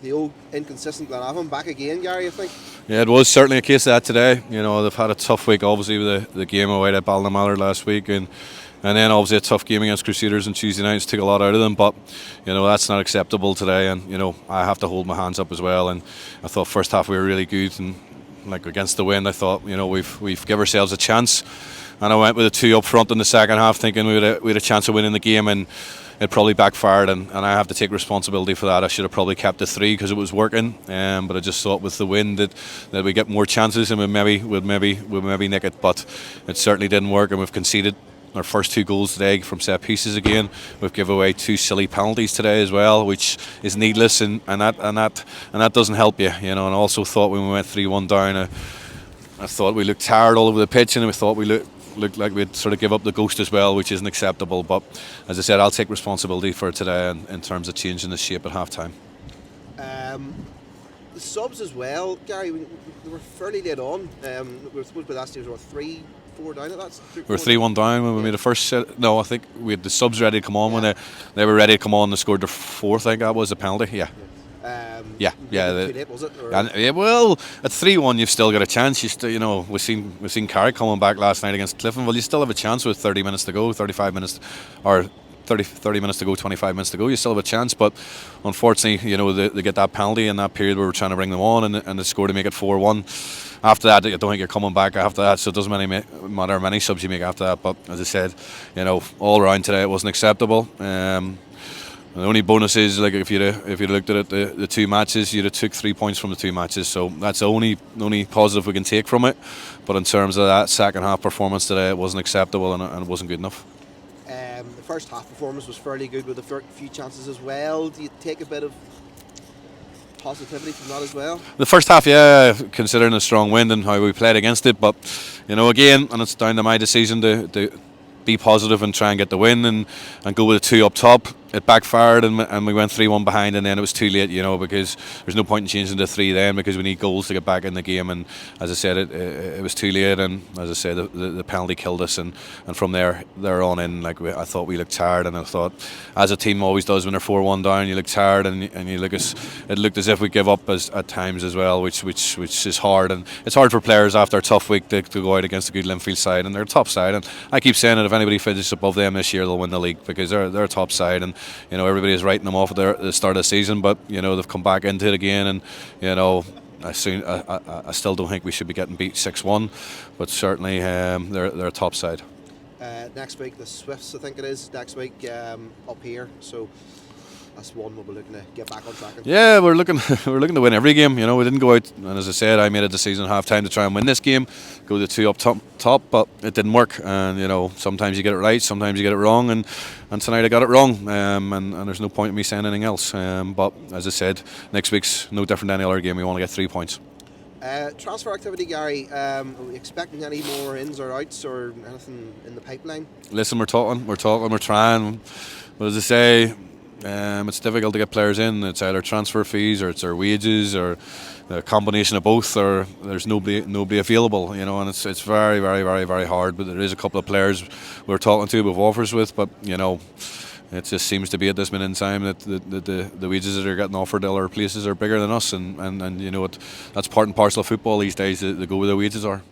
The old inconsistent Glenavon back again, Gary, I think. Yeah, it was certainly a case of that today. You know, they've had a tough week, obviously, with the game away at Ballinamallard last week, and then obviously a tough game against Crusaders on Tuesday nights took a lot out of them. But you know, that's not acceptable today, and you know, I have to hold my hands up as well. And I thought first half we were really good, and like against the wind, I thought, you know, we've give ourselves a chance. And I went with a 2 up front in the second half, thinking we had a chance of winning the game, and it probably backfired, and I have to take responsibility for that. I should have probably kept the 3 because it was working, but I just thought with the wind that we get more chances and we'd maybe nick it, but it certainly didn't work, and we've conceded our first 2 goals today from set pieces again. We've given away 2 silly penalties today as well, which is needless, and that doesn't help you, you know. And I also thought when we went 3-1 down, I thought we looked tired all over the pitch, and we thought we looked like we'd sort of give up the ghost as well, which isn't acceptable. But as I said, I'll take responsibility for today in terms of changing the shape at half time. The subs as well, Gary, they were fairly late on. We were supposed to be last year, 3-4 down at that. We were 3-1 down when we made the first set. No, I think we had the subs ready to come on when they were ready to come on. They scored their 4th, I think that was a penalty. Yeah. Too late, was it? Well, at 3-1, you've still got a chance. You know, we've seen Carrick coming back last night against Linfield. You still have a chance with 30 minutes to go, 35 minutes, or 30 minutes to go, 25 minutes to go. You still have a chance, but unfortunately, you know, they get that penalty in that period where we're trying to bring them on, and they score to make it 4-1. After that, I don't think you're coming back after that, so it doesn't really matter how many subs you make after that. But as I said, you know, all around today it wasn't acceptable. The only bonus is, like, if you looked at it, the 2 matches, you'd have took 3 points from the 2 matches. So that's the only positive we can take from it. But in terms of that second half performance today, it wasn't acceptable, and it wasn't good enough. The first half performance was fairly good with a few chances as well. Do you take a bit of positivity from that as well? The first half, yeah, considering the strong wind and how we played against it. But, you know, again, and it's down to my decision to be positive and try and get the win and go with a 2 up top. It backfired, and we went 3-1 behind, and then it was too late, you know, because there's no point in changing to 3 then, because we need goals to get back in the game. And as I said, it was too late, and as I said, the penalty killed us, and from there on in, like, I thought we looked tired, and I thought, as a team always does when they're 4-1 down, you look tired, and you look it looked as if we give up at times as well, which is hard, and it's hard for players after a tough week to go out against a good Linfield side, and they're a top side, and I keep saying that if anybody finishes above them this year, they'll win the league, because they're a top side, and you know, everybody is writing them off at the start of the season, but you know, they've come back into it again, and you know, I still don't think we should be getting beat 6-1, but certainly they're a top side. Next week, the Swifts, I think it is, next week up here, so that's one we'll be looking to get back on track. Yeah, we're looking to win every game. You know, we didn't go out, and as I said, I made a decision at half time to try and win this game, go the 2 up top, but it didn't work. And you know, sometimes you get it right, sometimes you get it wrong, and tonight I got it wrong. And there's no point in me saying anything else. But as I said, next week's no different than any other game. We want to get 3 points. Transfer activity, Gary. Are we expecting any more ins or outs or anything in the pipeline? Listen, we're trying. But as I say, it's difficult to get players in. It's either transfer fees, or it's their wages, or a combination of both, or there's nobody available, you know, and it's very, very, very, very hard. But there is a couple of players we're talking to, with offers with, but you know, it just seems to be at this minute in time that the wages that are getting offered to other places are bigger than us, and you know, that's part and parcel of football these days. They go where the wages are.